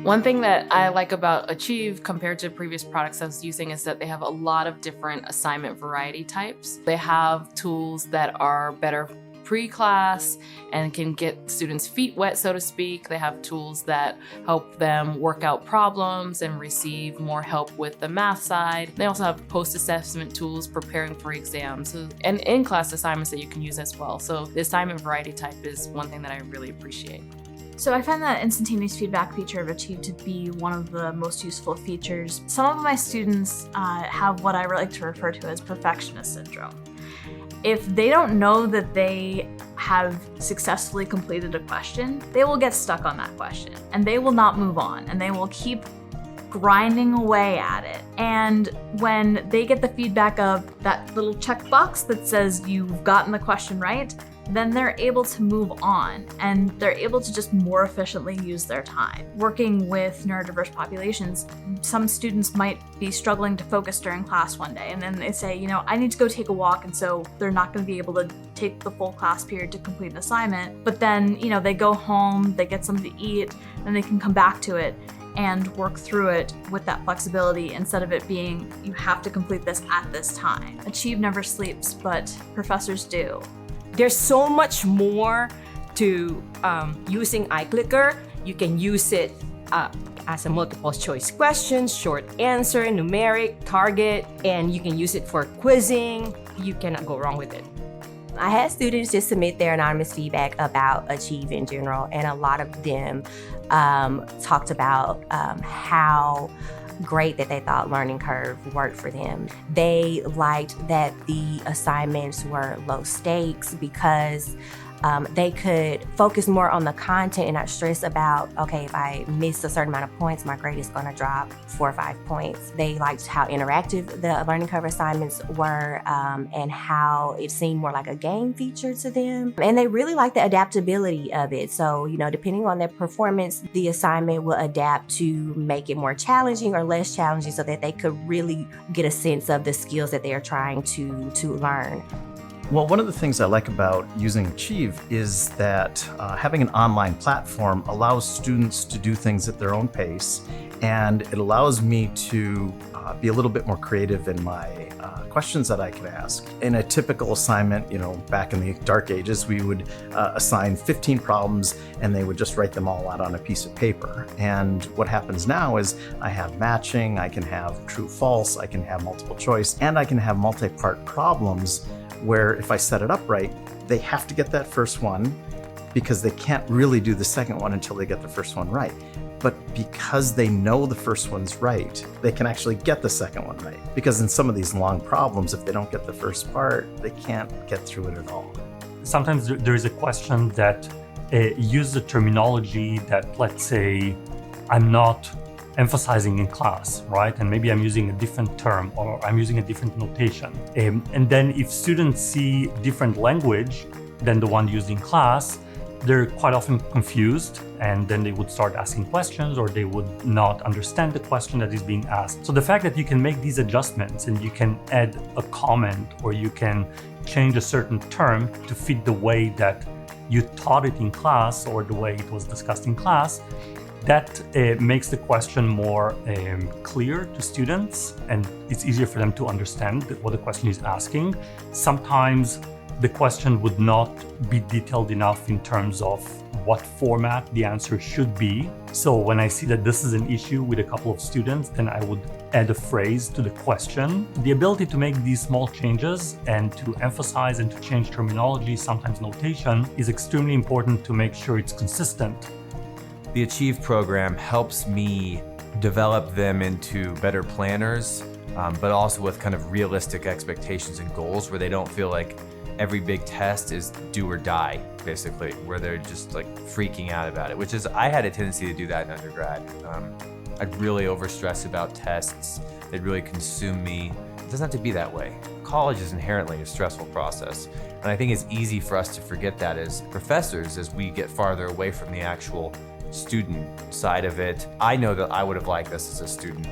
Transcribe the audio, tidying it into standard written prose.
One thing that I like about Achieve compared to previous products I was using is that they have a lot of different assignment variety types. They have tools that are better pre-class and can get students' feet wet, so to speak. They have tools that help them work out problems and receive more help with the math side. They also have post-assessment tools preparing for exams and in-class assignments that you can use as well. So the assignment variety type is one thing that I really appreciate. So I find that instantaneous feedback feature of Achieve to be one of the most useful features. Some of my students have what I like to refer to as perfectionist syndrome. If they don't know that they have successfully completed a question, they will get stuck on that question and they will not move on and they will keep grinding away at it. And when they get the feedback of that little checkbox that says you've gotten the question right, then they're able to move on and they're able to just more efficiently use their time. Working with neurodiverse populations, some students might be struggling to focus during class one day and then they say, I need to go take a walk, and so they're not going to be able to take the full class period to complete an assignment. But then, they go home, they get something to eat, and they can come back to it and work through it with that flexibility instead of it being, you have to complete this at this time. Achieve never sleeps, but professors do. There's so much more to using iClicker. You can use it as a multiple choice question, short answer, numeric, target, and you can use it for quizzing. You cannot go wrong with it. I had students just submit their anonymous feedback about Achieve in general, and a lot of them talked about how great that they thought Learning Curve worked for them. They liked that the assignments were low stakes because they could focus more on the content and not stress about, okay, if I miss a certain amount of points, my grade is gonna drop 4 or 5 points. They liked how interactive the Learning Curve assignments were and how it seemed more like a game feature to them. And they really liked the adaptability of it. So, depending on their performance, the assignment will adapt to make it more challenging or less challenging so that they could really get a sense of the skills that they are trying to learn. Well, one of the things I like about using Achieve is that having an online platform allows students to do things at their own pace, and it allows me to be a little bit more creative in my questions that I could ask. In a typical assignment, back in the dark ages, we would assign 15 problems and they would just write them all out on a piece of paper. And what happens now is I have matching, I can have true, false, I can have multiple choice, and I can have multi-part problems where if I set it up right, they have to get that first one because they can't really do the second one until they get the first one right. But because they know the first one's right, they can actually get the second one right. Because in some of these long problems, if they don't get the first part, they can't get through it at all. Sometimes there is a question that uses a terminology that, let's say, I'm not emphasizing in class, right? And maybe I'm using a different term or I'm using a different notation. And then if students see different language than the one used in class, they're quite often confused, and then they would start asking questions or they would not understand the question that is being asked. So the fact that you can make these adjustments and you can add a comment or you can change a certain term to fit the way that you taught it in class or the way it was discussed in class, that makes the question more clear to students, and it's easier for them to understand what the question is asking. Sometimes the question would not be detailed enough in terms of what format the answer should be. So when I see that this is an issue with a couple of students, then I would add a phrase to the question. The ability to make these small changes and to emphasize and to change terminology, sometimes notation, is extremely important to make sure it's consistent. The Achieve program helps me develop them into better planners, but also with kind of realistic expectations and goals where they don't feel like every big test is do or die, basically, where they're just like freaking out about it, which is, I had a tendency to do that in undergrad. I'd really overstress about tests. They'd really consume me. It doesn't have to be that way. College is inherently a stressful process. And I think it's easy for us to forget that as professors as we get farther away from the actual student side of it. I know that I would have liked this as a student.